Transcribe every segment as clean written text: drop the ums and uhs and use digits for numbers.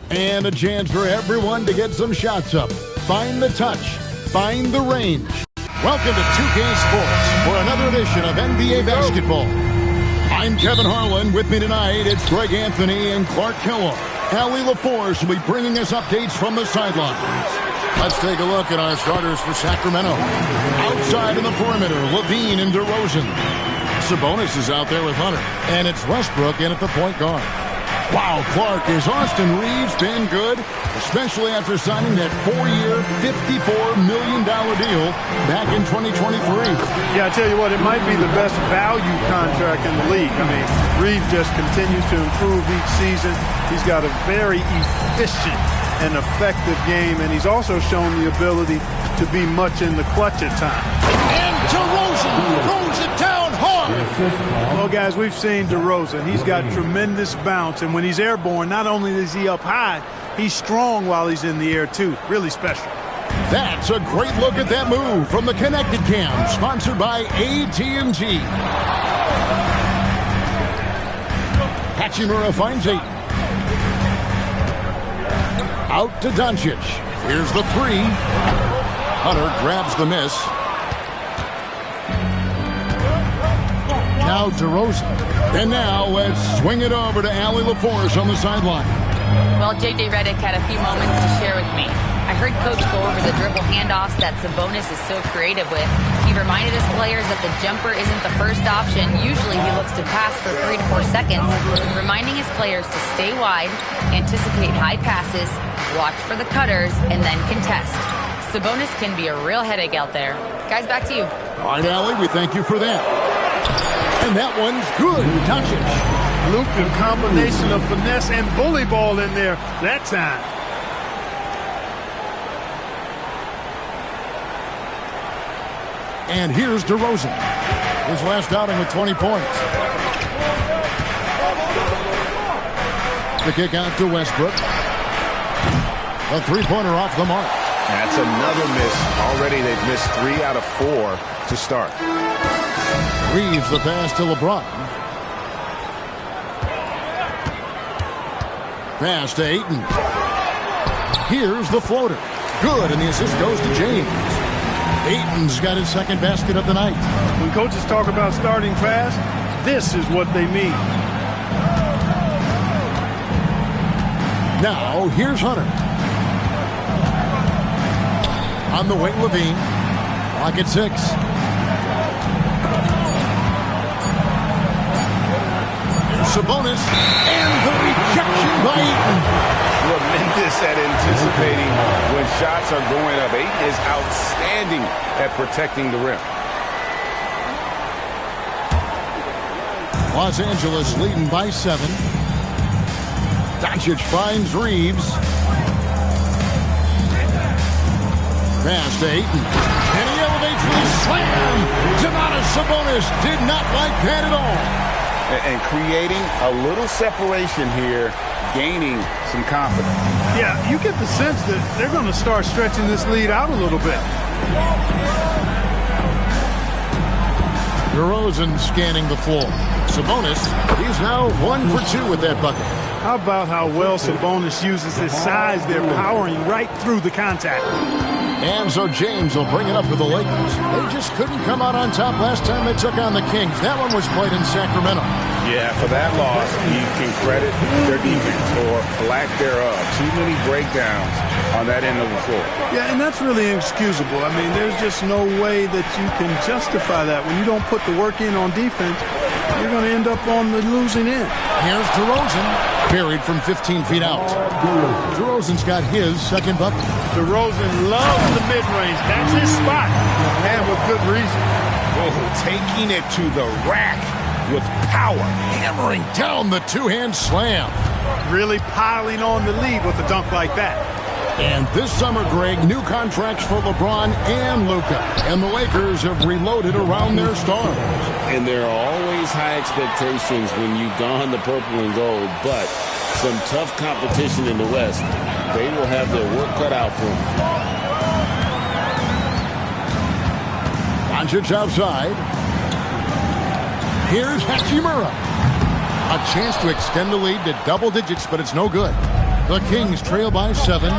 And a chance for everyone to get some shots up. Find the touch. Find the range. Welcome to 2K Sports for another edition of NBA basketball. I'm Kevin Harlan. With me tonight, it's Greg Anthony and Clark Kellogg. Allie LaForce will be bringing us updates from the sidelines. Let's take a look at our starters for Sacramento. Outside in the perimeter, Levine and DeRozan. Sabonis is out there with Hunter. And it's Westbrook in at the point guard. Wow, Clark, has Austin Reeves been good? Especially after signing that 4-year, $54 million deal back in 2023. Yeah, I tell you what, it might be the best value contract in the league. I mean, Reeves just continues to improve each season. He's got a very efficient and effective game, and he's also shown the ability to be much in the clutch at times. And DeRozan throws it down hard. Well, guys, we've seen DeRozan. He's got tremendous bounce, and when he's airborne, not only is he up high, he's strong while he's in the air, too. Really special. That's a great look at that move from the Connected Cam, sponsored by AT&T. Hachimura finds it. Out to Doncic. Here's the three. Hunter grabs the miss. Now DeRozan. And now let's swing it over to Allie LaForce on the sideline. Well, J.J. Redick had a few moments to share with me. I heard Coach go over the dribble handoffs that Sabonis is so creative with. He reminded his players that the jumper isn't the first option. Usually he looks to pass for 3 to 4 seconds, reminding his players to stay wide, anticipate high passes, watch for the cutters, and then contest. Sabonis can be a real headache out there. Guys, back to you. All right, Allie, we thank you for that. And that one's good. Doncic. Luka, combination of finesse and bully ball in there that time. And here's DeRozan. His last outing with 20 points. The kick out to Westbrook. A three-pointer off the mark. That's another miss. Already they've missed 3 out of 4 to start. Reeves the pass to LeBron. Pass to Ayton. Here's the floater. Good, and the assist goes to James. Ayton's got his second basket of the night. When coaches talk about starting fast, this is what they mean. Now, here's Hunter. On the wing, Levine. Clock at 6. Sabonis, and the rejection by Ayton. Tremendous at anticipating when shots are going up. Ayton is outstanding at protecting the rim. Los Angeles leading by 7. Doncic finds Reeves. Pass to Ayton. And he elevates with a slam. Domantas Sabonis did not like that at all. And creating a little separation here, gaining some confidence. Yeah, you get the sense that they're going to start stretching this lead out a little bit. DeRozan scanning the floor. Sabonis, he's now 1 for 2 with that bucket. How about how well Sabonis uses his size? They're powering right through the contact. And so James will bring it up for the Lakers. They just couldn't come out on top last time they took on the Kings. That one was played in Sacramento. Yeah, for that loss, you can credit their defense or lack thereof. Too many breakdowns on that end of the floor. Yeah, and that's really inexcusable. I mean, there's just no way that you can justify that. When you don't put the work in on defense, you're going to end up on the losing end. Here's DeRozan. Buried from 15 feet out. DeRozan's got his second bucket. DeRozan loves the mid-range. That's his spot. And with good reason. Oh, taking it to the rack with power. Hammering down the two-hand slam. Really piling on the lead with a dunk like that. And this summer, Greg, new contracts for LeBron and Luka. And the Lakers have reloaded around their stars. And there are always high expectations when you don the purple and gold, but some tough competition in the West. They will have their work cut out for them. Doncic outside. Here's Hachimura. A chance to extend the lead to double digits, but it's no good. The Kings trail by 7.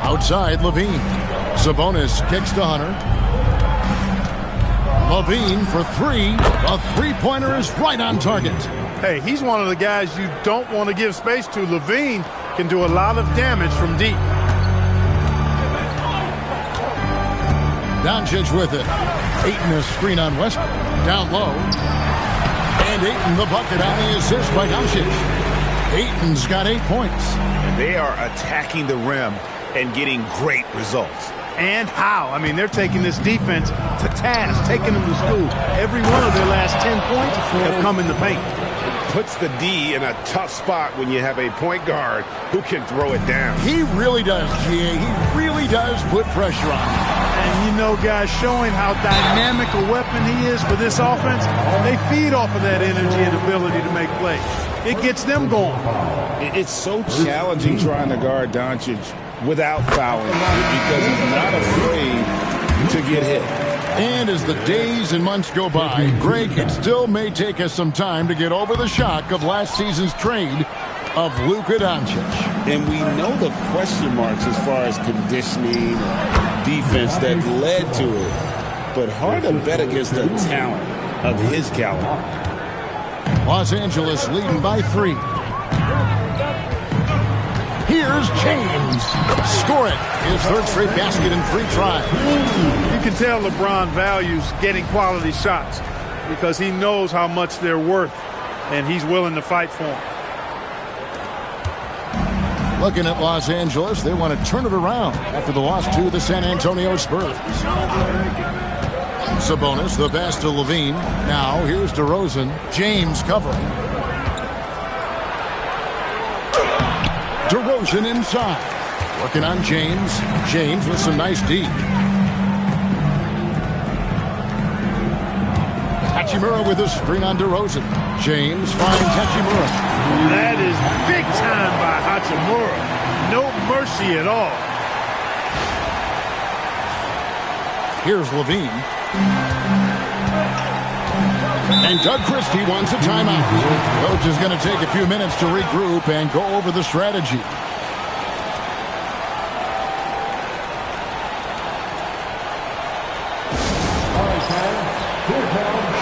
Outside, Levine. Sabonis kicks to Hunter. Levine for 3. A three-pointer is right on target. Hey, he's one of the guys you don't want to give space to. Levine can do a lot of damage from deep. Doncic with it. Ayton a screen on Westbrook. Down low. And Ayton the bucket on the assist by Doncic. Ayton's got 8 points. And they are attacking the rim and getting great results. And how? I mean, they're taking this defense to task, taking them to school. Every one of their last 10 points have come in the paint. Puts the D in a tough spot when you have a point guard who can throw it down. He really does, GA. He really does put pressure on him. And you know, guys, showing how dynamic a weapon he is for this offense, they feed off of that energy and ability to make plays. It gets them going. It's so challenging trying to guard Doncic without fouling because he's not afraid to get hit. And as the days and months go by, Greg, it still may take us some time to get over the shock of last season's trade of Luka Doncic. And we know the question marks as far as conditioning and defense that led to it. But hard to bet against the talent of his caliber. Los Angeles leading by 3. Here's James. Score it. His third straight basket in 3 tries. You can tell LeBron values getting quality shots because he knows how much they're worth, and he's willing to fight for them. Looking at Los Angeles, they want to turn it around after the loss to the San Antonio Spurs. Sabonis, the pass to Levine. Now, here's DeRozan. James covering. DeRozan inside. Working on James. James with some nice D. Hachimura with a screen on DeRozan. James finds Hachimura. That is big time by Hachimura. No mercy at all. Here's Levine. And Doug Christie wants a timeout. Coach is going to take a few minutes to regroup and go over the strategy.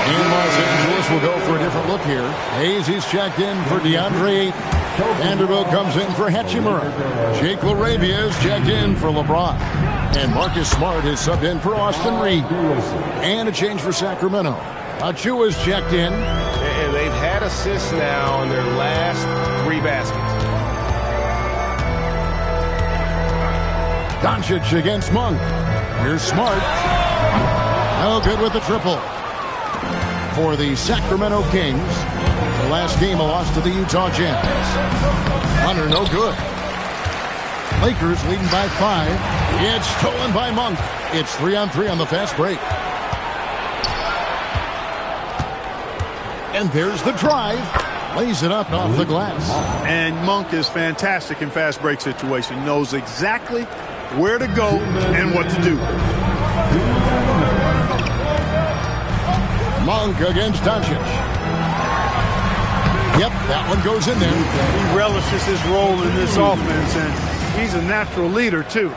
And Los Angeles will go for a different look here. Hayes, he's checked in for DeAndre. Vanderbilt comes in for Hachimura. Jake LaRavia is checked in for LeBron. And Marcus Smart is subbed in for Austin Reed. And a change for Sacramento. Achua's checked in. And they've had assists now on their last 3 baskets. Doncic against Monk. Here's Smart. No good with the triple. For the Sacramento Kings. The last game, a loss to the Utah Jazz. Hunter, no good. Lakers leading by 5. It's stolen by Monk. It's 3-on-3 on the fast break. And there's the drive. Lays it up off the glass. And Monk is fantastic in fast break situation. Knows exactly where to go and what to do. Monk against Doncic. Yep, that one goes in there. He relishes his role in this offense, and he's a natural leader, too.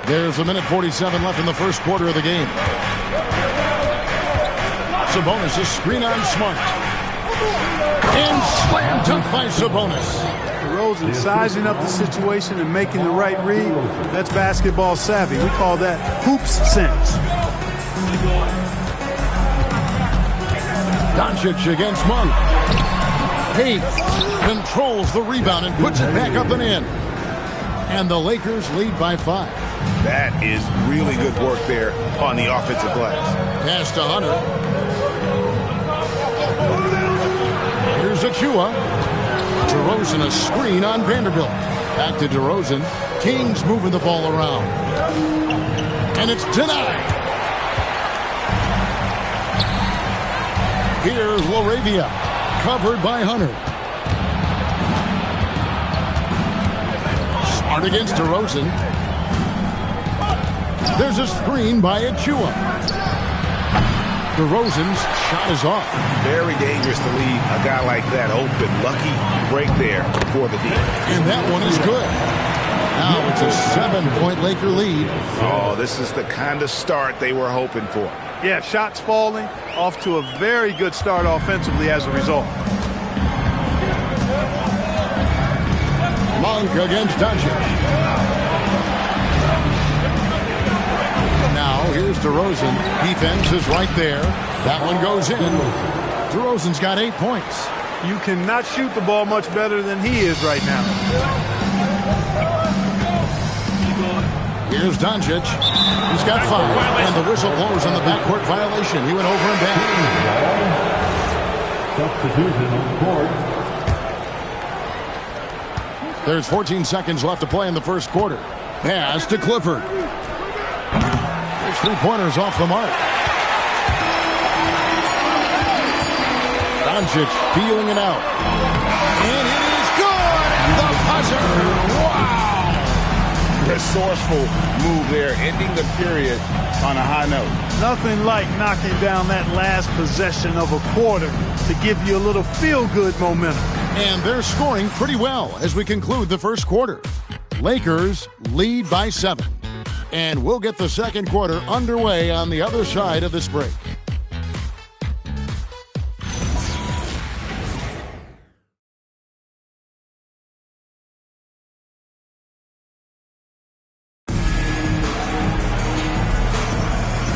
There's a minute 47 left in the first quarter of the game. Sabonis, a screen on Smart. And slam dunk by Sabonis. DeRozan sizing up the situation and making the right read. That's basketball savvy. We call that hoops sense. Doncic against Monk. Hayes controls the rebound and puts it back up and in. And the Lakers lead by 5. That is really good work there on the offensive glass. Pass to Hunter. Here's Achua. DeRozan a screen on Vanderbilt. Back to DeRozan. Kings moving the ball around. And it's denied. Here's LaRavia. Covered by Hunter. Smart against DeRozan. There's a screen by Achua. DeRozan's shot is off. Very dangerous to leave a guy like that open. Lucky break there for the D. And that one is good. Now it's a 7-point Laker lead. Oh, this is the kind of start they were hoping for. Yeah, shots falling, off to a very good start offensively as a result. Monk against Doncic. Now here's DeRozan. Defense is right there. That one goes in. DeRozan's got 8 points. You cannot shoot the ball much better than he is right now. Here's Doncic. He's got 5. And the whistle blows on the backcourt violation. He went over and back. Substitution on the court. There's 14 seconds left to play in the first quarter. Pass to Clifford. There's 3-pointers off the mark. Doncic feeling it out. And it is good! And the buzzer! Wow! Resourceful move there, ending the period on a high note. Nothing like knocking down that last possession of a quarter to give you a little feel-good momentum. And they're scoring pretty well as we conclude the first quarter. Lakers lead by 7. And we'll get the second quarter underway on the other side of this break.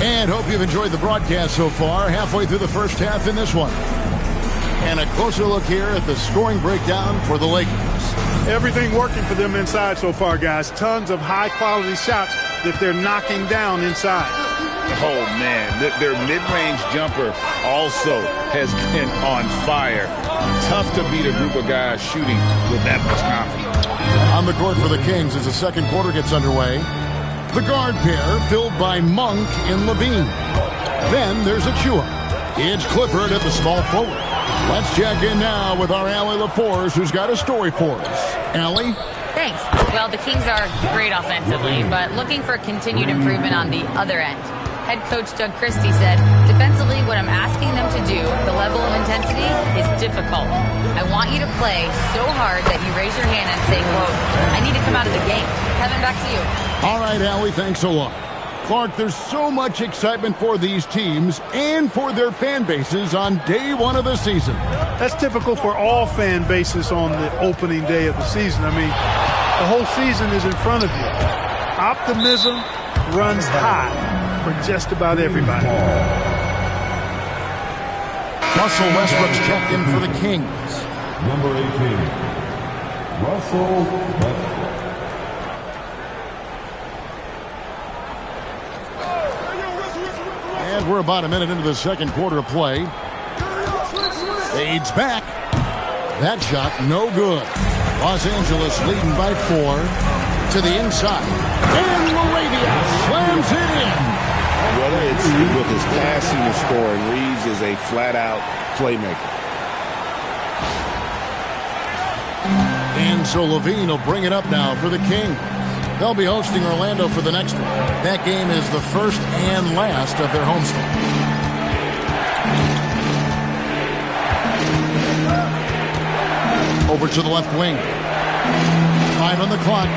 And hope you've enjoyed the broadcast so far. Halfway through the first half in this one. And a closer look here at the scoring breakdown for the Lakers. Everything working for them inside so far, guys. Tons of high-quality shots that they're knocking down inside. Oh, man. Their mid-range jumper also has been on fire. Tough to beat a group of guys shooting with that much confidence. On the court for the Kings as the second quarter gets underway. The guard pair filled by Monk and Levine. Then there's Achua. It's Clifford at the small forward. Let's check in now with our Allie LaForce, who's got a story for us. Allie? Thanks. Well, the Kings are great offensively, but looking for continued improvement on the other end. Head coach Doug Christie said, defensively, what I'm asking them to do, the level of intensity, is difficult. I want you to play so hard that you raise your hand and say, quote, I need to come out of the game. Kevin, back to you. All right, Allie, thanks a lot. Clark, there's so much excitement for these teams and for their fan bases on day one of the season. That's typical for all fan bases on the opening day of the season. I mean, the whole season is in front of you. Optimism runs high for just about everybody. Russell Westbrook's checked in for the Kings. Number 18, Russell Westbrook. And we're about a minute into the second quarter of play. Fades back. That shot, no good. Los Angeles leading by 4 to the inside. And Laravia slams it in. Whether it's with his passing or scoring, Reeves is a flat-out playmaker. And so Levine will bring it up now for the Kings. They'll be hosting Orlando for the next one. That game is the first and last of their homestand. Over to the left wing. 5 on the clock.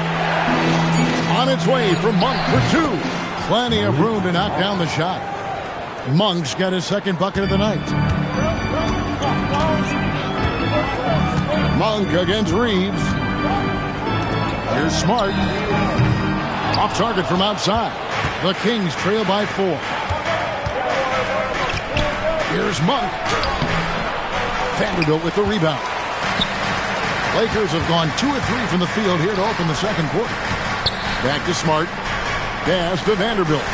On its way from Monk for 2. Plenty of room to knock down the shot. Monk's got his second bucket of the night. Monk against Reeves. Here's Smart. Off target from outside. The Kings trail by 4. Here's Monk. Vanderbilt with the rebound. Lakers have gone 2 of 3 from the field here to open the second quarter. Back to Smart. Pass to Vanderbilt.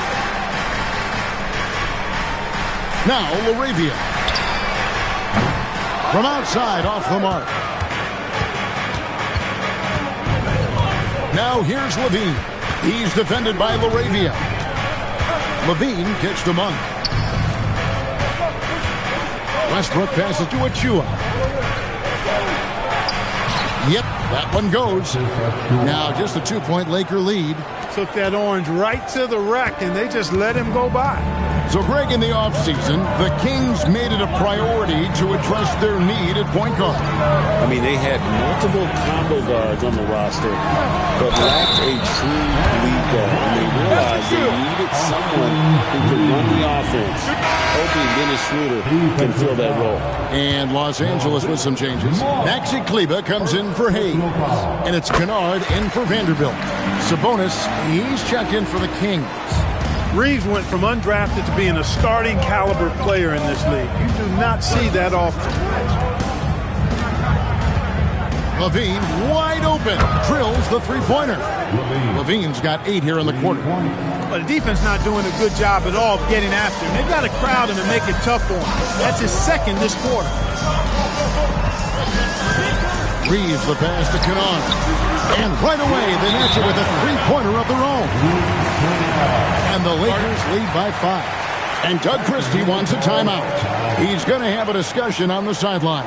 Now Laravia. From outside off the mark. Now here's Levine. He's defended by Laravia. Levine kicks to Monk. Westbrook passes to Achua. Yep, that one goes. Now just a 2-point Laker lead. Took that orange right to the rack, and they just let him go by. So, Greg, in the offseason, the Kings made it a priority to address their need at point guard. I mean, they had multiple combo guards on the roster, but lacked a true lead guard. And they realized they needed someone who could run the offense, hoping Dennis Schroeder can fill that role. And Los Angeles with some changes. Maxi Kleber comes in for Hayes. And it's Kennard in for Vanderbilt. Sabonis, he's checked in for the Kings. Reeves went from undrafted to being a starting caliber player in this league. You do not see that often. Levine, wide open, drills the three-pointer. Levine's got 8 here in the quarter. But the defense not doing a good job at all of getting after him. They've got to crowd him and make it tough for him. That's his second this quarter. Reeves the pass to Kennard. And right away, they match it with a three-pointer of their own. And the Lakers lead by 5. And Doug Christie wants a timeout. He's going to have a discussion on the sideline.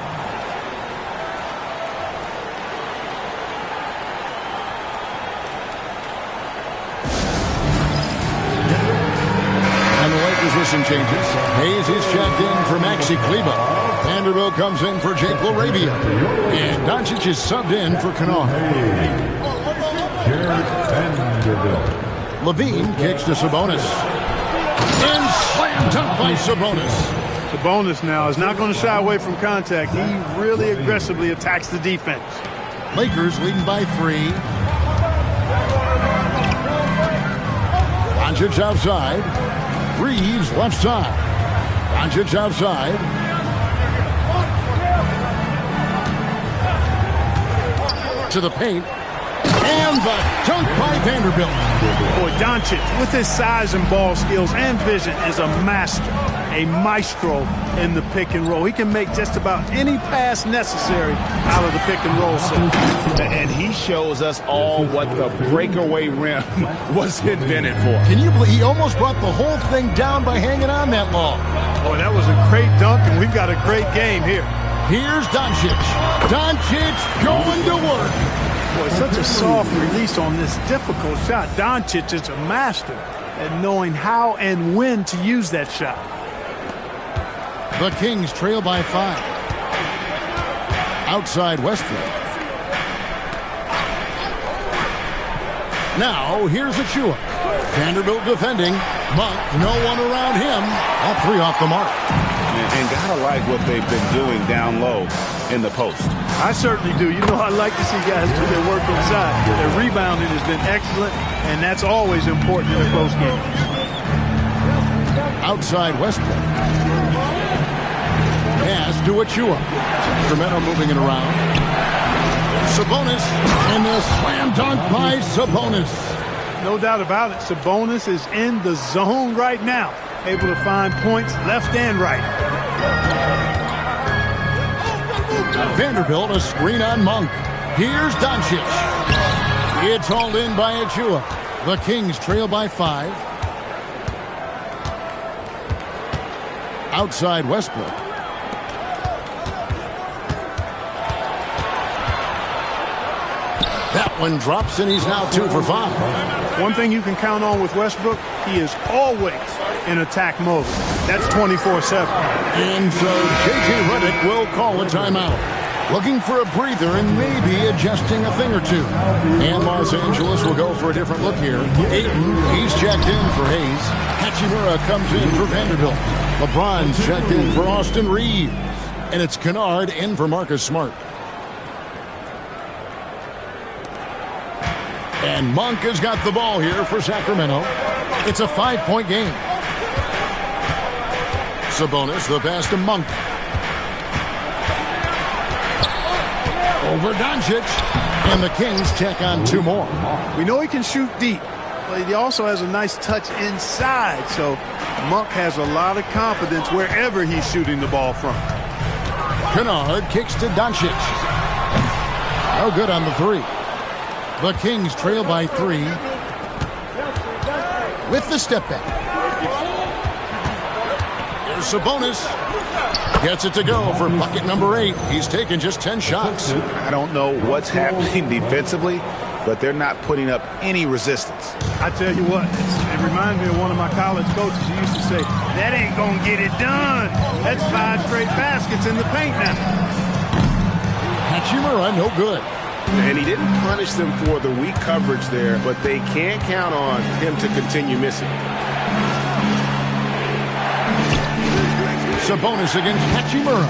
And the Lakers with some changes. Hayes is checked in for Maxi Kleber. Vanderbilt comes in for Jake LaRavia. And Doncic is subbed in for Kennard. Levine kicks to Sabonis. And slam dunk by Sabonis. Sabonis now is not going to shy away from contact. He really aggressively attacks the defense. Lakers leading by 3. Doncic outside. Reeves left side. Doncic outside. To the paint. And the dunk by Vanderbilt. Boy, Doncic, with his size and ball skills and vision, is a master, a maestro in the pick and roll. He can make just about any pass necessary out of the pick and roll set. And he shows us all what the breakaway rim was invented for. Can you believe he almost brought the whole thing down by hanging on that long? Boy, that was a great dunk, and we've got a great game here. Here's Doncic. Doncic going to work. Boy, such a soft release on this difficult shot. Doncic is a master at knowing how and when to use that shot. The Kings trail by 5. Outside Westbrook. Now, here's Achua. Vanderbilt defending. Monk, no one around him. All 3 off the mark. And gotta like what they've been doing down low in the post. I certainly do. You know, I like to see guys do their work inside. Their rebounding has been excellent, and that's always important in a close game. Outside Westbrook. Pass to Achua. Sacramento moving it around. Sabonis, and the slam dunk by Sabonis. No doubt about it. Sabonis is in the zone right now, able to find points left and right. Vanderbilt, a screen on Monk. Here's Doncic. It's hauled in by Achua. The Kings trail by 5. Outside Westbrook. That one drops, and he's now 2 for 5. One thing you can count on with Westbrook, he is always in attack mode. That's 24/7. And so J.J. Redick will call a timeout. Looking for a breather and maybe adjusting a thing or two. And Los Angeles will go for a different look here. Ayton, he's checked in for Hayes. Hachimura comes in for Vanderbilt. LeBron's checked in for Austin Reeves. And it's Kennard in for Marcus Smart. And Monk has got the ball here for Sacramento. It's a 5-point game. Sabonis, the pass to Monk. Over Doncic. And the Kings check on 2 more. We know he can shoot deep, but he also has a nice touch inside. So Monk has a lot of confidence wherever he's shooting the ball from. Kennard kicks to Doncic. No good on the 3. The Kings trail by 3 with the step back. Here's Sabonis. Gets it to go for bucket number 8. He's taken just 10 shots. I don't know what's happening defensively, but they're not putting up any resistance. I tell you what, it reminds me of one of my college coaches. He used to say, that ain't going to get it done. That's 5 straight baskets in the paint now. Hachimura, no good. And he didn't punish them for the weak coverage there, but they can't count on him to continue missing. Sabonis against Hachimura.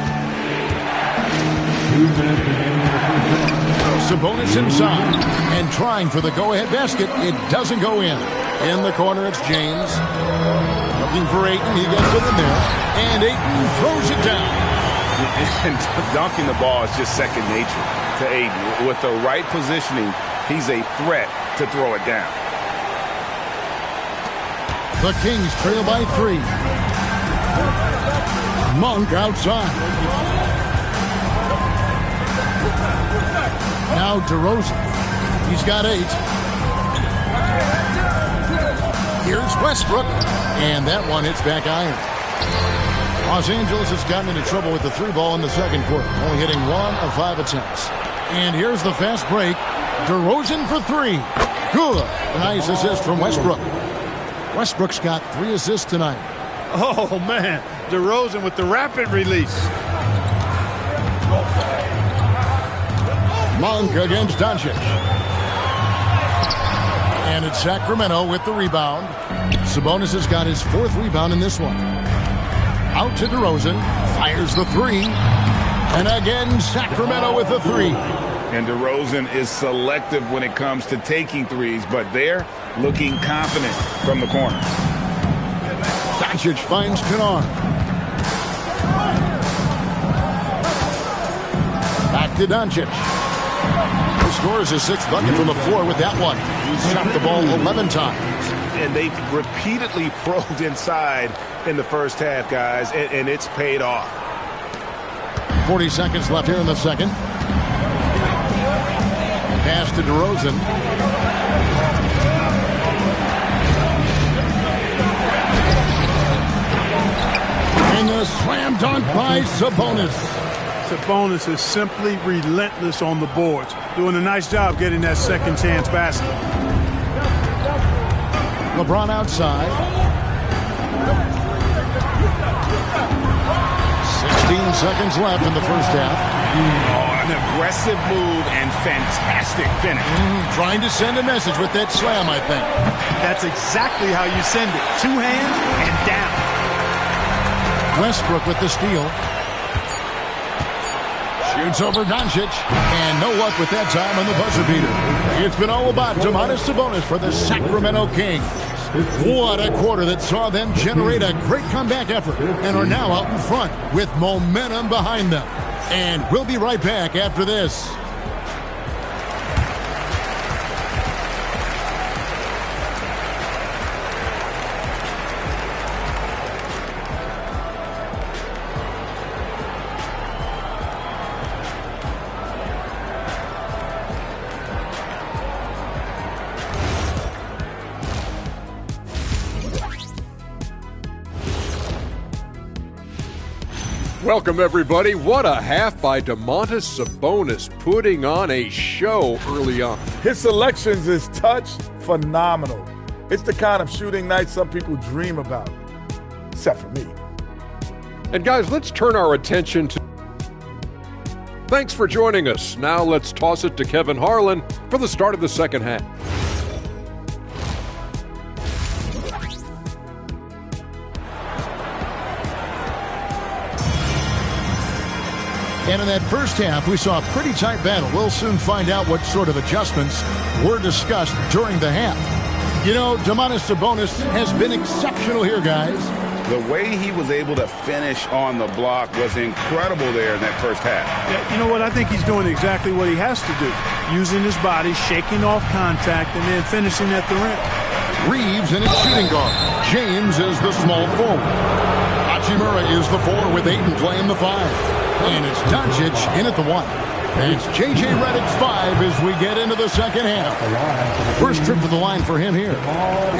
2 minutes remaining in the first half. Sabonis inside and trying for the go-ahead basket. It doesn't go in. In the corner, it's James. Looking for Ayton. He gets it in there. And Ayton throws it down. And dunking the ball is just second nature to Ayton. With the right positioning, he's a threat to throw it down. The Kings trail by 3. Monk outside. Now DeRozan. He's got 8. Here's Westbrook. And that one hits back iron. Los Angeles has gotten into trouble with the 3 ball in the second quarter, only hitting 1 of 5 attempts. And here's the fast break. DeRozan for 3. Good. Nice assist from Westbrook. Westbrook's got 3 assists tonight. Oh, man. DeRozan with the rapid release. Monk against Doncic. And it's Sacramento with the rebound. Sabonis has got his 4th rebound in this one. Out to DeRozan. Fires the 3. And again, Sacramento with the 3. And DeRozan is selective when it comes to taking threes, but they're looking confident from the corner. Doncic finds Kennard. Back to Doncic. He scores his 6th bucket from the floor with that one. He's shot the ball 11 times. And they've repeatedly probed inside in the first half, guys, and it's paid off. 40 seconds left here in the second. Pass to DeRozan. And a slam dunk by Sabonis. Sabonis is simply relentless on the boards, doing a nice job getting that second chance basket. LeBron outside. 16 seconds left in the first half. Oh, an aggressive move and fantastic finish. Trying to send a message with that slam, I think. That's exactly how you send it. 2 hands and down. Westbrook with the steal. Shoots over Doncic. And no luck with that time on the buzzer beater. It's been all about Domantas Sabonis for the Sacramento Kings. What a quarter that saw them generate a great comeback effort and are now out in front with momentum behind them. And we'll be right back after this. Welcome, everybody. What a half by Domantas Sabonis, putting on a show early on. His selections is touched phenomenal. It's the kind of shooting night some people dream about, except for me. And guys, let's turn our attention to... Thanks for joining us. Now let's toss it to Kevin Harlan for the start of the second half. And in that first half, we saw a pretty tight battle. We'll soon find out what sort of adjustments were discussed during the half. You know, Domantas Sabonis has been exceptional here, guys. The way he was able to finish on the block was incredible there in that first half. Yeah, you know what? I think he's doing exactly what he has to do. Using his body, shaking off contact, and then finishing at the rim. Reeves in his shooting guard. James is the small forward. Hachimura is the 4 with Ayton playing the 5. And it's Doncic in at the 1. And it's J.J. Redick's 5 as we get into the second half. First trip to the line for him here.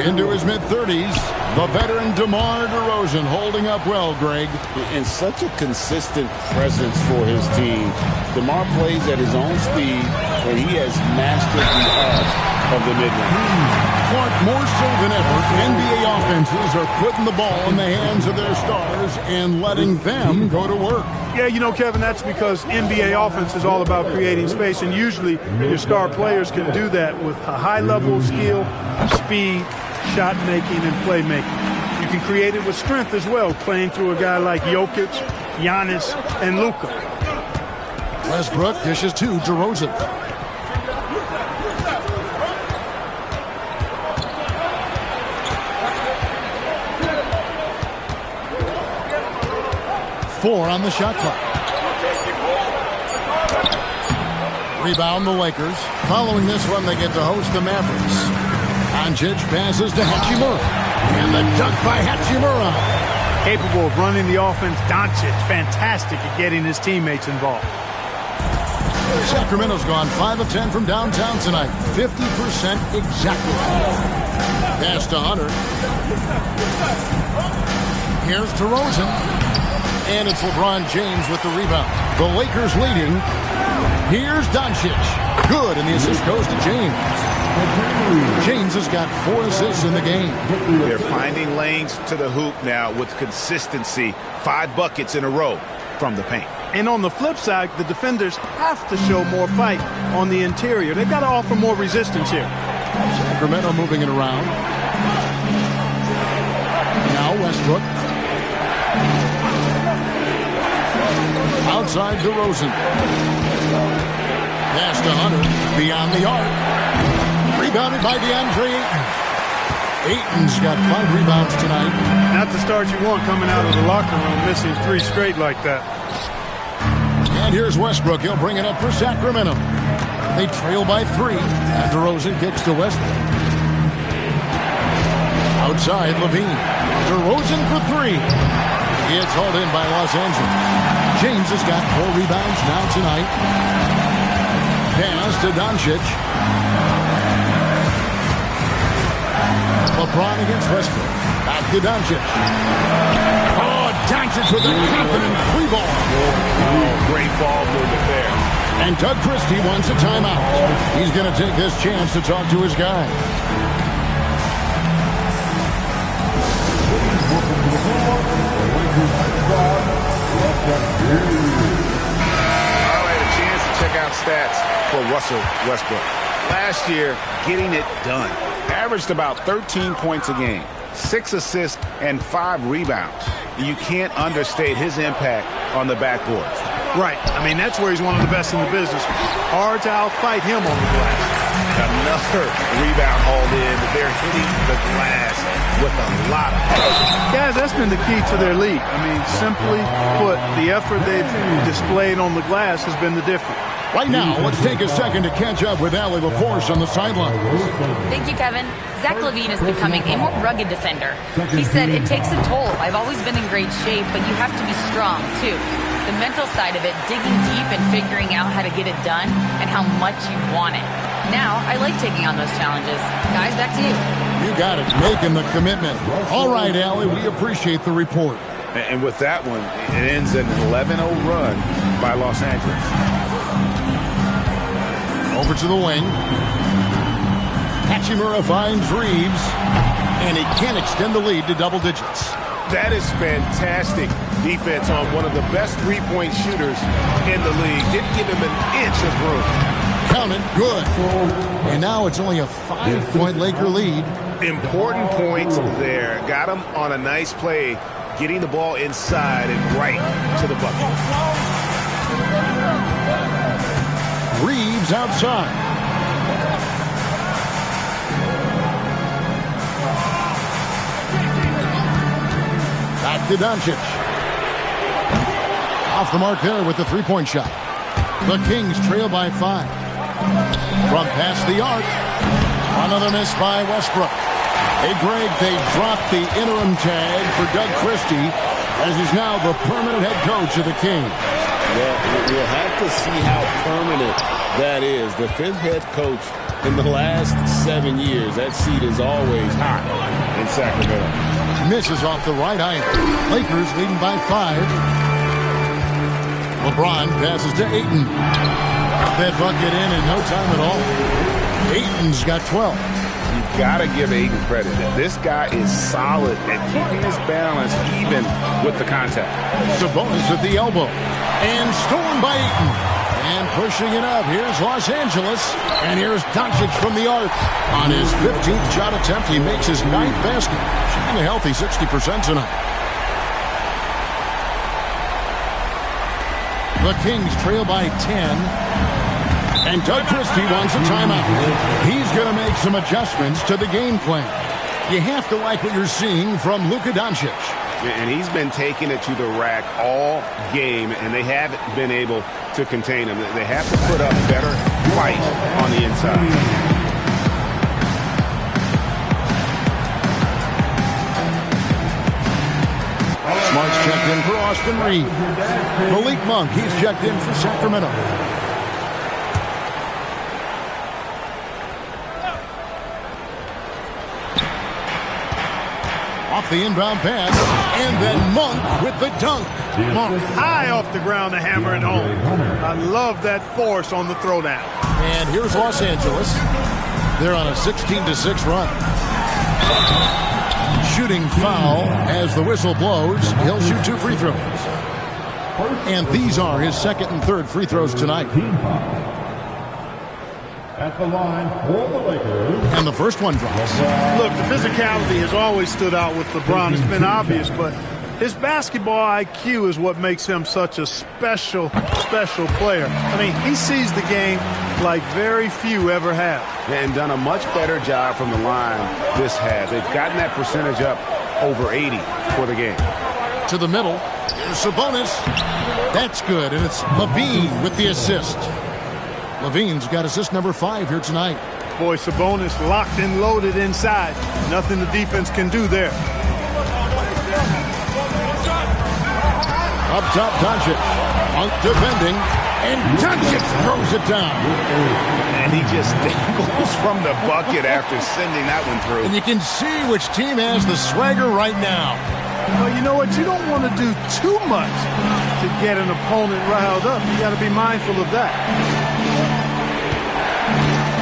Into his mid-30s, the veteran DeMar DeRozan holding up well, Greg. And such a consistent presence for his team. DeMar plays at his own speed, and he has mastered the art of the mid-range. Clark, more so than ever, NBA offenses are putting the ball in the hands of their stars and letting them go to work. Yeah, you know, Kevin, that's because NBA offense is all about creating space, and usually your star players can do that with a high level of skill, speed, shot making, and playmaking. You can create it with strength as well, playing through a guy like Jokic, Giannis, and Luka. Westbrook dishes to DeRozan. Four on the shot clock. Rebound the Lakers. Following this one, they get to host the Mavericks. Doncic passes to Hachimura. And the dunk by Hachimura. Capable of running the offense, Doncic fantastic at getting his teammates involved. Sacramento's gone 5 of 10 from downtown tonight. 50% exactly. Pass to Hunter. Here's DeRozan. And it's LeBron James with the rebound. The Lakers leading. Here's Doncic. Good, and the assist goes to James. James has got 4 assists in the game. They're finding lanes to the hoop now with consistency. 5 buckets in a row from the paint. And on the flip side, the defenders have to show more fight on the interior. They've got to offer more resistance here. Sacramento moving it around. Now Westbrook. Outside DeRozan. Pass to Hunter. Beyond the arc. Rebounded by DeAndre Ayton. Ayton's got 5 rebounds tonight. Not the start you want coming out of the locker room, missing 3 straight like that. And here's Westbrook. He'll bring it up for Sacramento. They trail by 3. And DeRozan kicks to Westbrook. Outside Levine. DeRozan for 3. It's hauled in by Los Angeles. James has got 4 rebounds now tonight. Pass to Doncic. LeBron against Westbrook. Back to Doncic. Oh, Doncic with a confident 3 ball. Oh, great ball movement there. And Doug Christie wants a timeout. He's going to take this chance to talk to his guy. All right, a chance to check out stats for Russell Westbrook. Last year, getting it done. Averaged about 13 points a game, 6 assists, and 5 rebounds. You can't understate his impact on the backboards. Right. I mean, that's where he's one of the best in the business. Hard to outfight him on the glass. Another rebound hauled in. They're hitting the glass with a lot of power. Guys, that's been the key to their league. I mean, simply put, the effort they've displayed on the glass has been the difference. Right now, let's take a second to catch up with Allie LaForce on the sideline. Thank you, Kevin. Zach LaVine is becoming a more rugged defender. He said, it takes a toll. I've always been in great shape, but you have to be strong, too. The mental side of it, digging deep and figuring out how to get it done and how much you want it. Now, I like taking on those challenges. Guys, back to you. You got it, making the commitment. All right, Allie, we appreciate the report. And with that one, it ends an 11-0 run by Los Angeles. Over to the wing. Hachimura finds Reeves, and he can't extend the lead to double digits. That is fantastic defense on one of the best three-point shooters in the league. Didn't give him an inch of room. Count it, good. And now it's only a 5-point Laker lead. Important points there. Got him on a nice play, getting the ball inside and right to the bucket. Reeves outside. Back to Doncic. Off the mark there with the three-point shot. The Kings trail by 5. From past the arc. Another miss by Westbrook. Hey, Greg, they dropped the interim tag for Doug Christie as he's now the permanent head coach of the Kings. Well, we'll have to see how permanent that is. The 5th head coach in the last 7 years. That seat is always hot in Sacramento. Misses off the right iron. Lakers leading by 5. LeBron passes to Ayton. That bucket in no time at all. Ayton's got 12. got to give Ayton credit. This guy is solid at keeping his balance even with the contact. Sabonis at the elbow. And stolen by Ayton. And pushing it up. Here's Los Angeles. And here's Doncic from the arc. On his 15th shot attempt, he makes his 9th basket. Shooting a healthy 60% tonight. The Kings trail by 10. And Doug Christie wants a timeout. He's going to make some adjustments to the game plan. You have to like what you're seeing from Luka Doncic. And he's been taking it to the rack all game, and they haven't been able to contain him. They have to put up better fight on the inside. Smart's checked in for Austin Reed. Malik Monk, he's checked in for Sacramento. Off the inbound pass, and then Monk with the dunk. Monk high off the ground to hammer it home. I love that force on the throwdown. And here's Los Angeles. They're on a 16-6 run. Shooting foul as the whistle blows. He'll shoot 2 free throws. And these are his second and third free throws tonight. At the line for the Lakers. And the first one drops. Look, the physicality has always stood out with LeBron. It's been obvious, but his basketball IQ is what makes him such a special player. I mean, he sees the game like very few ever have. And done a much better job from the line this half. They've gotten that percentage up over 80 for the game. To the middle. Here's Sabonis. That's good, and it's Levine with the assist. Levine's got assist number 5 here tonight. Boy, Sabonis locked and loaded inside. Nothing the defense can do there. Up top, Doncic. Monk defending, and Doncic throws it down. And he just dangles from the bucket after sending that one through. And you can see which team has the swagger right now. Well, you know what? You don't want to do too much to get an opponent riled up. You got to be mindful of that.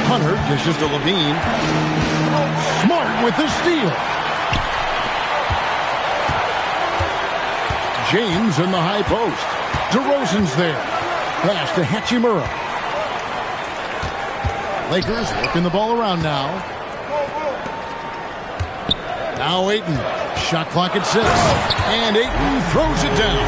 Hunter dishes to Levine. Smart with the steal. James in the high post. DeRozan's there. Pass to Hachimura. Lakers working the ball around now. Now Ayton. Shot clock at 6. And Ayton throws it down.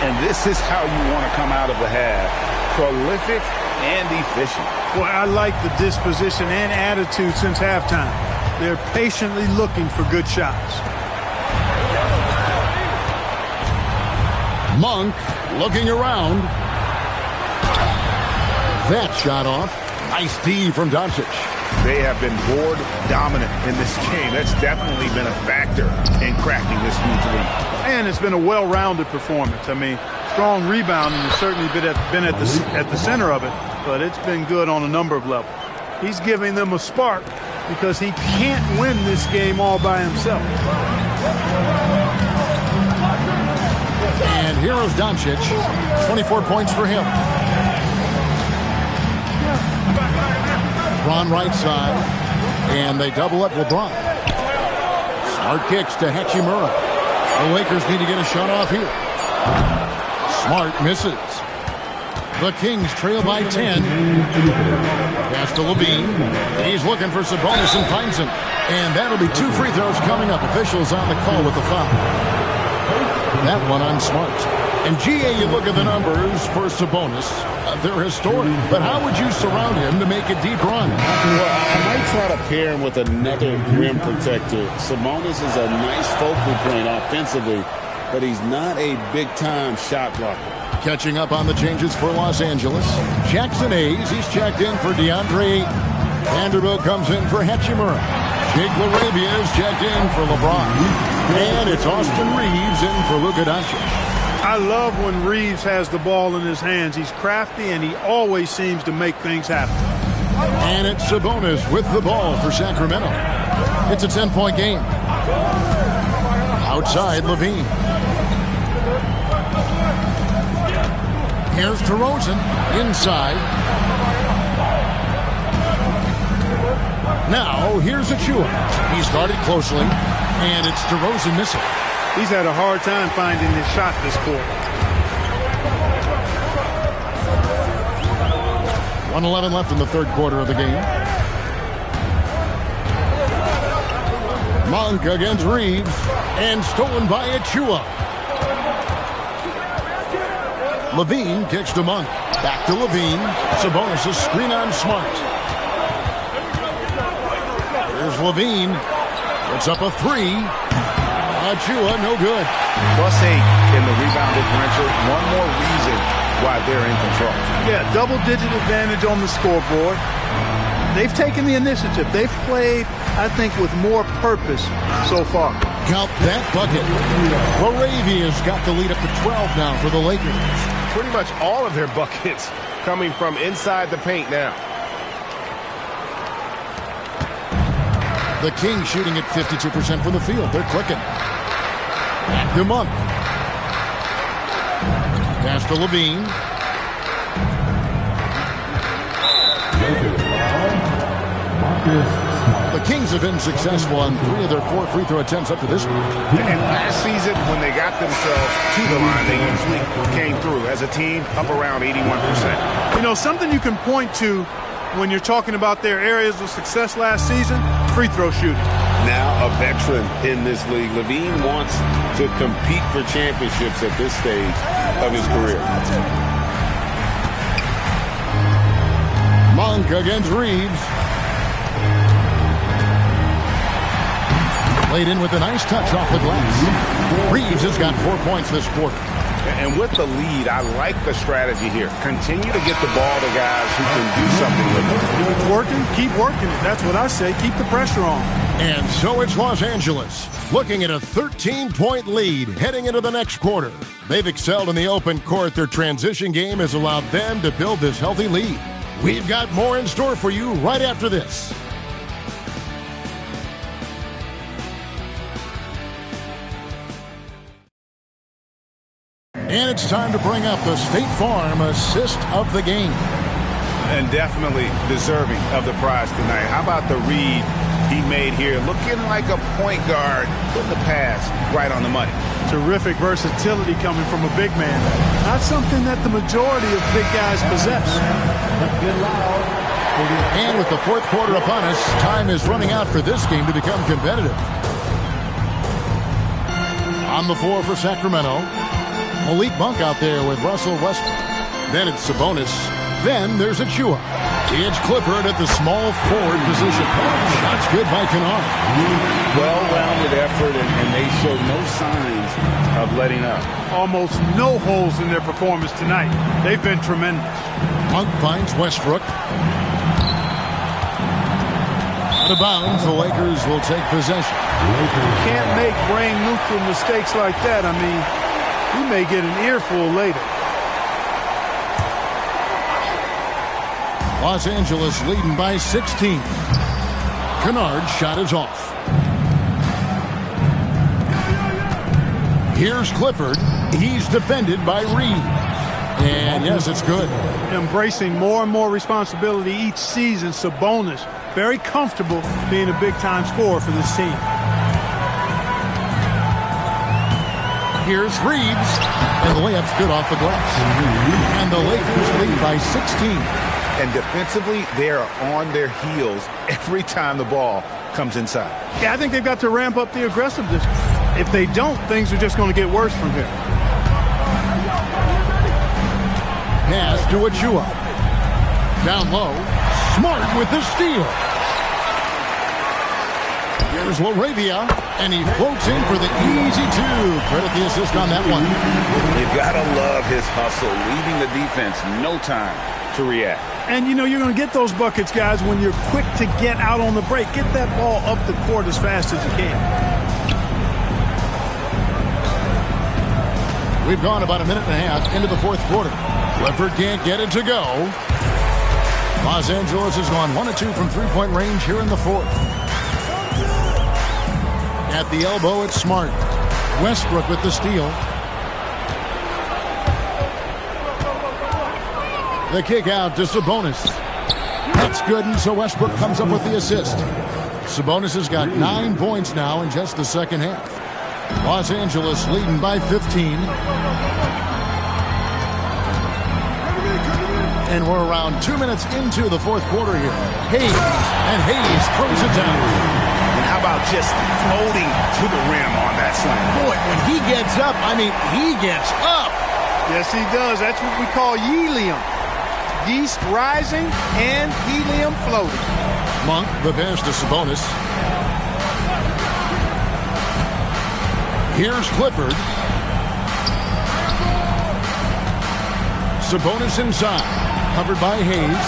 And this is how you want to come out of the half. Prolific and efficient. Boy, I like the disposition and attitude since halftime. They're patiently looking for good shots. Monk looking around. That shot off. Nice D from Doncic. They have been board dominant in this game. That's definitely been a factor in cracking this huge lead. And it's been a well-rounded performance. I mean, strong rebounding has certainly been at the center of it, but it's been good on a number of levels. He's giving them a spark because he can't win this game all by himself. And here's Doncic. 24 points for him. LeBron right side. And they double up LeBron. Smart kicks to Hachimura. The Lakers need to get a shot off here. Smart misses. The Kings trail by 10. Pass to Levine. He's looking for Sabonis and finds him. And that'll be 2 free throws coming up. Officials on the call with the foul. That one on Smart. And GA, you look at the numbers for Sabonis. They're historic. But how would you surround him to make a deep run? Well, I might try to pair him with another rim protector. Sabonis is a nice focal point offensively, but he's not a big-time shot blocker. Catching up on the changes for Los Angeles. Jackson Hayes, he's checked in for DeAndre Ayton. Vanderbilt comes in for Hachimura. Jake LaRavia is checked in for LeBron. And it's Austin Reeves in for Luka Doncic. I love when Reeves has the ball in his hands. He's crafty, and he always seems to make things happen. And it's Sabonis with the ball for Sacramento. It's a 10-point game. Outside, Levine. Here's DeRozan inside. Now, here's Achua. He's guarded closely, and it's DeRozan missing. He's had a hard time finding his shot this quarter. 1:11 left in the third quarter of the game. Monk against Reeves, and stolen by Achua. Levine kicks to Monk. Back to Levine. Sabonis' screen on Smart. Here's Levine. Puts up a three. Achua, no good. +8 in the rebound differential. One more reason why they're in control. Yeah, double-digit advantage on the scoreboard. They've taken the initiative. They've played, I think, with more purpose so far. Count that bucket. Laravia's got the lead up to 12 now for the Lakers. Pretty much all of their buckets coming from inside the paint now. The Kings shooting at 52% from the field. They're clicking. Back to Monk. Pass to Levine. The Kings have been successful on 3 of their 4 free throw attempts up to this point. And last season, when they got themselves to the line, they usually came through as a team up around 81%. You know, something you can point to when you're talking about their areas of success last season, free throw shooting. Now a veteran in this league, Levine wants to compete for championships at this stage of his career. Monk against Reeves. Laid in with a nice touch off the glass. Reeves has got 4 points this quarter. And with the lead, I like the strategy here. Continue to get the ball to guys who can do something with it. If it's working, keep working it. That's what I say. Keep the pressure on. And so it's Los Angeles, looking at a 13-point lead heading into the next quarter. They've excelled in the open court. Their transition game has allowed them to build this healthy lead. We've got more in store for you right after this. And it's time to bring up the State Farm assist of the game. And definitely deserving of the prize tonight. How about the read he made here? Looking like a point guard, putting the pass right on the money. Terrific versatility coming from a big man. Not something that the majority of big guys possess. And with the fourth quarter upon us, time is running out for this game to become competitive. On the floor for Sacramento, Malik Monk out there with Russell Westbrook. Then it's Sabonis. Then there's Achua. It's Clifford at the small forward position. Shots good by Kennard. Well-rounded effort, and they show no signs of letting up. Almost no holes in their performance tonight. They've been tremendous. Monk finds Westbrook. Out of bounds, the Lakers will take possession. You can't make brain-neutral mistakes like that. I mean, you may get an earful later. Los Angeles leading by 16. Kennard's shot is off. Here's Clifford. He's defended by Reed. And yes, it's good. Embracing more and more responsibility each season, Sabonis very comfortable being a big-time scorer for this team. Here's Reeves, and the layup's good off the glass. And the Lakers lead by 16. And defensively, they are on their heels every time the ball comes inside. Yeah, I think they've got to ramp up the aggressiveness. If they don't, things are just going to get worse from here. Pass to Achua. Down low. Smart with the steal. Here's Laravia, and he floats in for the easy two. Credit the assist on that one. You gotta love his hustle, leaving the defense no time to react. And, you know, you're going to get those buckets, guys, when you're quick to get out on the break. Get that ball up the court as fast as you can. We've gone about a minute and a half into the fourth quarter. Clifford can't get it to go. Los Angeles has gone 1 of 2 from three-point range here in the fourth. At the elbow, it's Smart. Westbrook with the steal. The kick out to Sabonis. That's good, and so Westbrook comes up with the assist. Sabonis has got 9 points now in just the second half. Los Angeles leading by 15. And we're around 2 minutes into the fourth quarter here. Hayes throws it down. And how about just floating to the rim on that slam? Boy, when he gets up, he gets up. Yes, he does. That's what we call helium. Yeast rising and helium floating. Monk, the pass to Sabonis. Here's Clifford. Sabonis inside. Covered by Hayes.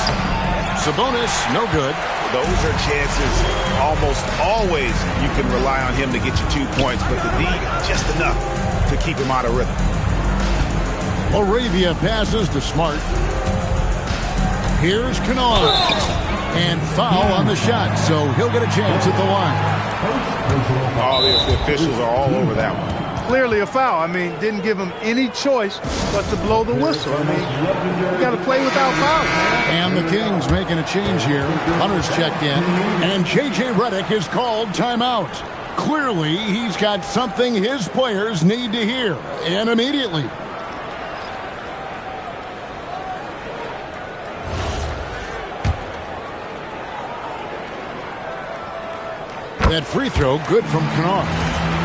Sabonis, no good. Those are chances almost always you can rely on him to get you 2 points, but the D, just enough to keep him out of rhythm. Moravia passes to Smart. Here's Kennard. And foul on the shot, so he'll get a chance at the line. All the officials are all over that one. Clearly a foul. Didn't give him any choice but to blow the whistle. You got to play without fouling. And the Kings making a change here. Hunter's checked in. And J.J. Redick is called timeout. Clearly, he's got something his players need to hear. And immediately. That free throw, good from Kennard.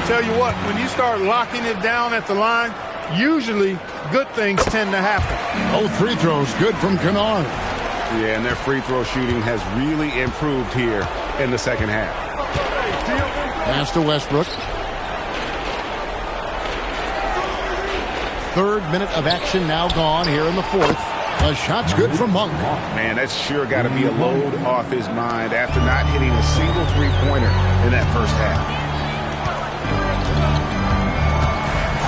Tell you what, when you start locking it down at the line, usually good things tend to happen. Both free throws, good from Kennard. Yeah, and their free throw shooting has really improved here in the second half. Pass to Westbrook. Third minute of action now gone here in the fourth. A shot's good from Monk. Man, that's sure got to be a load off his mind after not hitting a single three-pointer in that first half.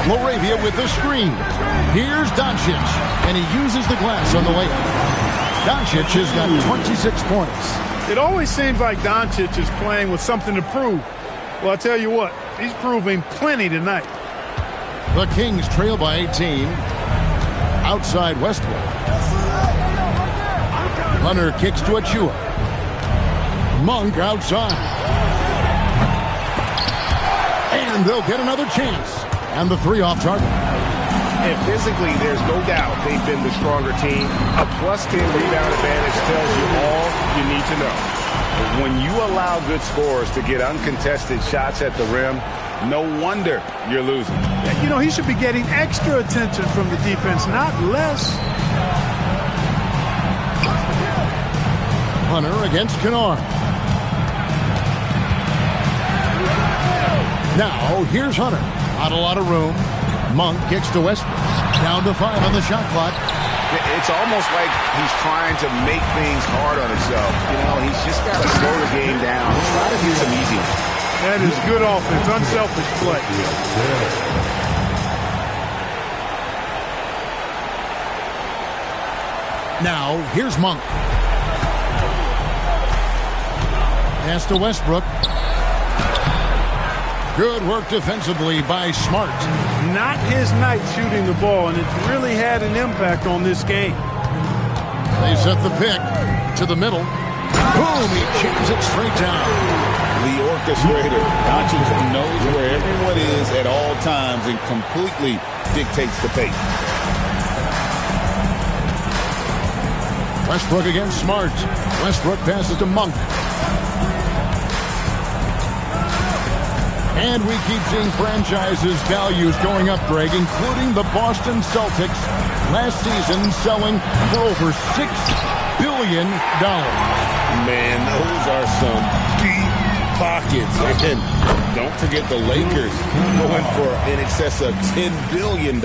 Moravia with the screen. Here's Doncic, and he uses the glass on the layup. Doncic has got 26 points. It always seems like Doncic is playing with something to prove. Well, I tell you what, he's proving plenty tonight. The Kings trail by 18. Outside Westbrook. Hunter kicks to Achua. Monk outside. And they'll get another chance. And the three off target. And physically, there's no doubt they've been the stronger team. A +10 rebound advantage tells you all you need to know. When you allow good scorers to get uncontested shots at the rim, no wonder you're losing. You know, he should be getting extra attention from the defense, not less. Hunter against Kennard. Now, here's Hunter. Not a lot of room. Monk kicks to Westbrook. Down to 5 on the shot clock. It's almost like he's trying to make things hard on himself. You know, he's just got to slow the game down. Try to do some easy. That is good offense, unselfish play. Now, here's Monk. Pass to Westbrook. Good work defensively by Smart. Not his night shooting the ball, and it's really had an impact on this game. They set the pick to the middle. Boom, he jams it straight down. The orchestrator, Doncic, knows where everyone is at all times and completely dictates the pace. Westbrook against Smart. Westbrook passes to Monk. And we keep seeing franchises' values going up, Greg, including the Boston Celtics last season selling for over $6 billion. Man, those are some deep pockets. And don't forget the Lakers going for in excess of $10 billion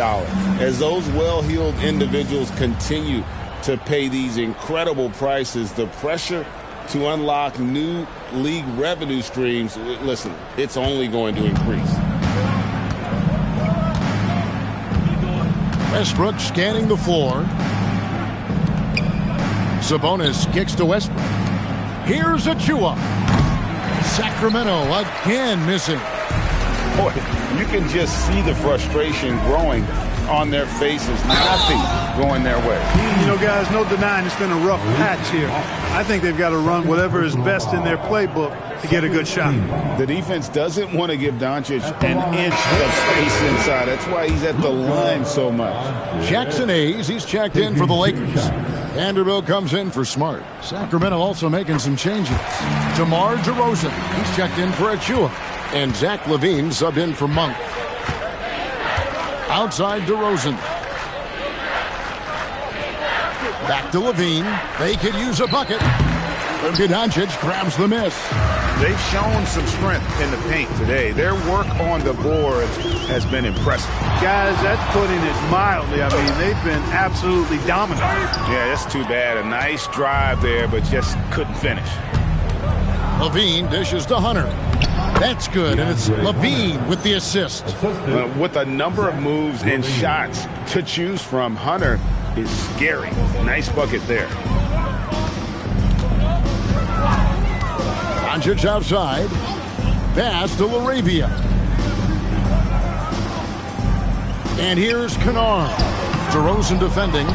as those well-heeled individuals continue to pay these incredible prices. The pressure to unlock new league revenue streams, listen, it's only going to increase. Westbrook scanning the floor. Sabonis kicks to Westbrook. Here's Achua. Sacramento again missing. Boy, you can just see the frustration growing on their faces. Nothing going their way. You know, guys, no denying it's been a rough patch here. I think they've got to run whatever is best in their playbook to get a good shot. The defense doesn't want to give Doncic an inch of space inside. That's why he's at the line so much. Jackson Hayes, he's checked in for the Lakers. Vanderbilt comes in for Smart. Sacramento also making some changes. DeMar DeRozan, he's checked in for Achua. And Zach LaVine subbed in for Monk. Outside DeRozan. Back to LaVine. They could use a bucket. Luka Doncic grabs the miss. They've shown some strength in the paint today. Their work on the boards has been impressive. Guys, that's putting it mildly. I mean, they've been absolutely dominant. Yeah, that's too bad. A nice drive there, but just couldn't finish. LaVine dishes to Hunter. That's good, and it's LaVine with the assist. With a number of moves and shots to choose from, Hunter is scary. Nice bucket there. Doncic outside. Pass to LaRavia. And here's Kennard. DeRozan defending.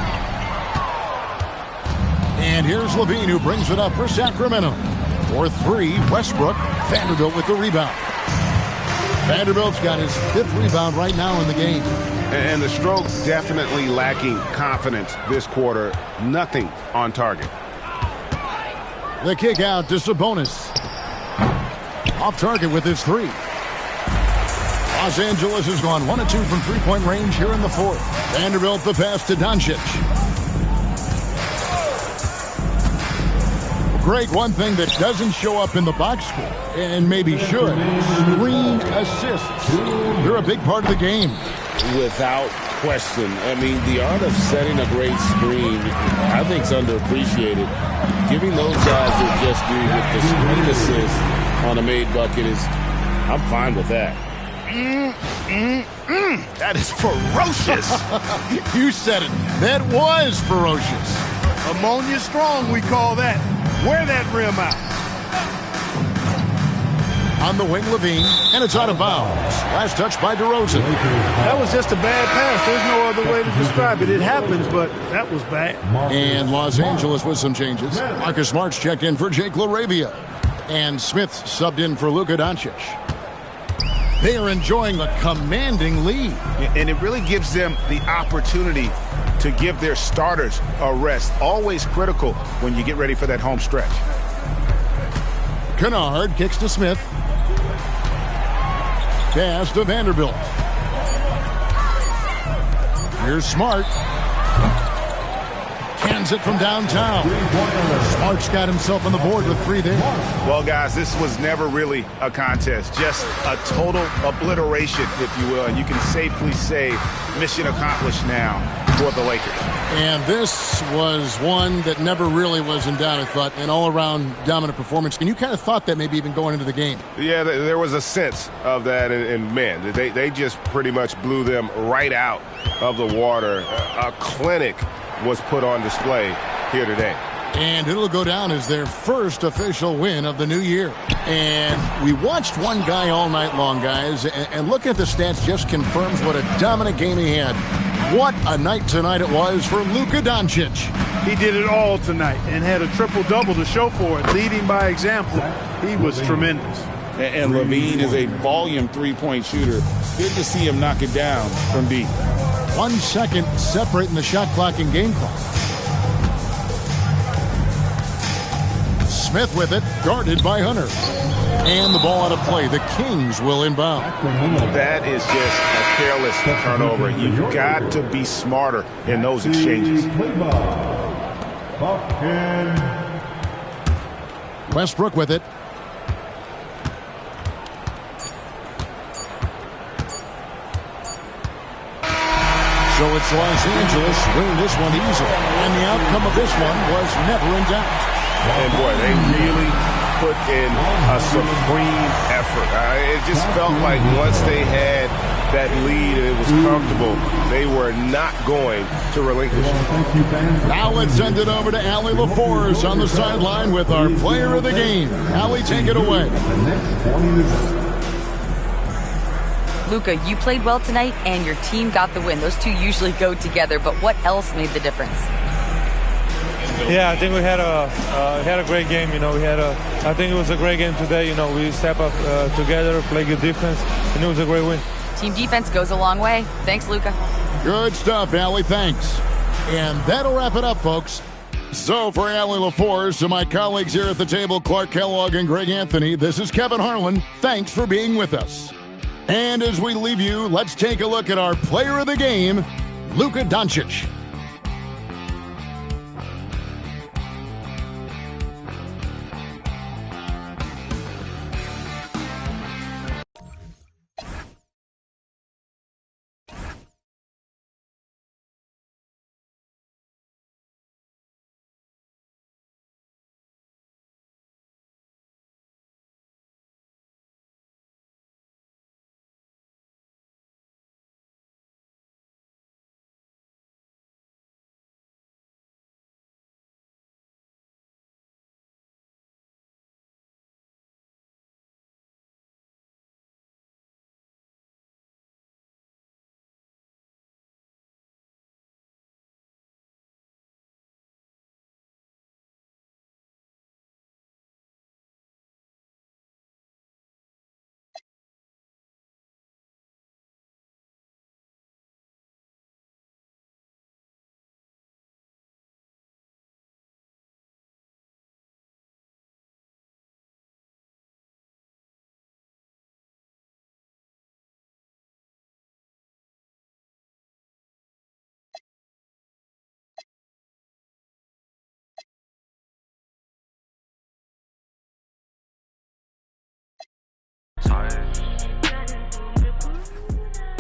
And here's LaVine who brings it up for Sacramento. For three, Westbrook. Vanderbilt with the rebound. Vanderbilt's got his 5th rebound right now in the game. And the Strokes definitely lacking confidence this quarter. Nothing on target. The kick out to Sabonis. Off target with his 3. Los Angeles has gone 1 of 2 from three-point range here in the 4th. Vanderbilt the pass to Doncic. Greg, one thing that doesn't show up in the box score, and maybe should, screen assists. They're a big part of the game. Without question. I mean, the art of setting a great screen, I think, is underappreciated. Giving those guys their just due with the screen assist on a made bucket is, I'm fine with that. That is ferocious. You said it. That was ferocious. Ammonia strong, we call that. Wear that rim out. On the wing, LaVine, and it's out of bounds. Last touch by DeRozan. That was just a bad pass. There's no other way to describe it. It happens, but that was bad. And Los Angeles with some changes. Marcus Smart's checked in for Jake LaRavia. And Smith subbed in for Luka Doncic. They are enjoying a commanding lead. And it really gives them the opportunity to give their starters a rest. Always critical when you get ready for that home stretch. Kennard kicks to Smith. Pass to Vanderbilt. Here's Smart. Cans it from downtown. Smart's got himself on the board with 3 there. Well, guys, this was never really a contest. Just a total obliteration, if you will. And you can safely say mission accomplished now for the Lakers. And this was one that never really was in doubt, I thought, an all-around dominant performance. And you kind of thought that maybe even going into the game. Yeah, there was a sense of that, and man, they just pretty much blew them right out of the water. A clinic was put on display here today. And it'll go down as their first official win of the new year. And we watched one guy all night long, guys, and look at the stats just confirms what a dominant game he had. What a night tonight it was for Luka Doncic. He did it all tonight and had a triple-double to show for it, leading by example. He was tremendous. And LaVine is a volume three-point shooter. Good to see him knock it down from deep. 1 second separating the shot clock and game clock. Smith with it, guarded by Hunter. And the ball out of play. The Kings will inbound. That is just a careless turnover. You've got to be smarter in those exchanges. Westbrook with it. So it's Los Angeles winning this one easily. And the outcome of this one was never in doubt. And boy, they really put in a supreme effort. It just felt like once they had that lead and it was comfortable, they were not going to relinquish it. Now let's send it over to Allie LaForce on the sideline with our player of the game. Allie, take it away. Luka, you played well tonight, and your team got the win. Those two usually go together, but what else made the difference? Yeah, I think we had a great game. I think it was a great game today. We step up together, play good defense, and it was a great win. Team defense goes a long way. Thanks, Luka. Good stuff, Allie. Thanks. And that'll wrap it up, folks. So for Allie LaForce and my colleagues here at the table, Clark Kellogg and Greg Anthony, this is Kevin Harlan. Thanks for being with us. And as we leave you, let's take a look at our player of the game, Luka Doncic.